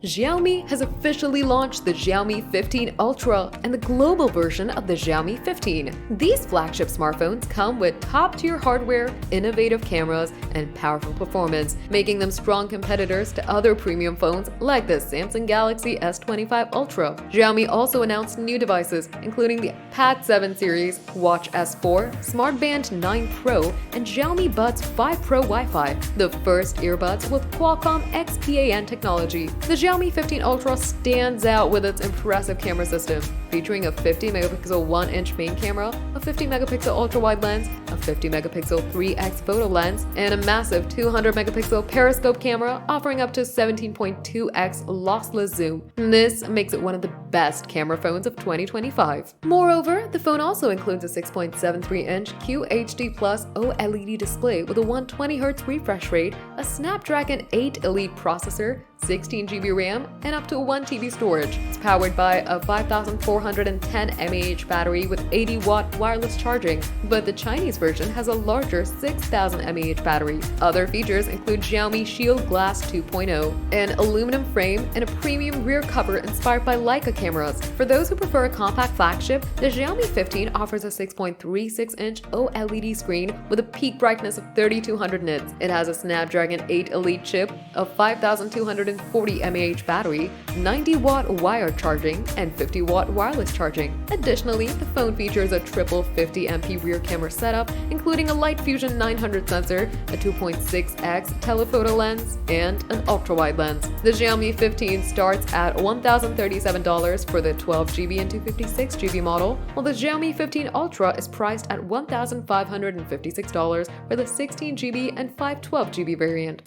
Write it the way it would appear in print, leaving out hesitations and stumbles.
Xiaomi has officially launched the Xiaomi 15 Ultra and the global version of the Xiaomi 15. These flagship smartphones come with top-tier hardware, innovative cameras, and powerful performance, making them strong competitors to other premium phones like the Samsung Galaxy S25 Ultra. Xiaomi also announced new devices, including the Pad 7 series, Watch S4, Smart Band 9 Pro, and Xiaomi Buds 5 Pro Wi-Fi, the first earbuds with Qualcomm XPAN technology. The Xiaomi 15 Ultra stands out with its impressive camera system, featuring a 50-megapixel 1-inch main camera, a 50-megapixel ultra-wide lens, a 50-megapixel 3x photo lens, and a massive 200-megapixel periscope camera offering up to 17.2x lossless zoom. This makes it one of the best camera phones of 2025. Moreover, the phone also includes a 6.73-inch QHD+ OLED display with a 120Hz refresh rate, a Snapdragon 8 Elite processor, 16GB RAM, and up to 1TB storage. It's powered by a 5410 mAh battery with 80-watt wireless charging, but the Chinese version has a larger 6000 mAh battery. Other features include Xiaomi Shield Glass 2.0, an aluminum frame, and a premium rear cover inspired by Leica cameras. For those who prefer a compact flagship, the Xiaomi 15 offers a 6.36-inch OLED screen with a peak brightness of 3200 nits. It has a Snapdragon 8 Elite chip, a 5240 mAh battery, 90-watt wired charging, and 50-watt wireless charging. Additionally, the phone features a triple 50MP rear camera setup, including a Light Fusion 900 sensor, a 2.6x telephoto lens, and an ultra-wide lens. The Xiaomi 15 starts at $1,037 for the 12GB and 256GB model, while the Xiaomi 15 Ultra is priced at $1,556 for the 16GB and 512GB variant.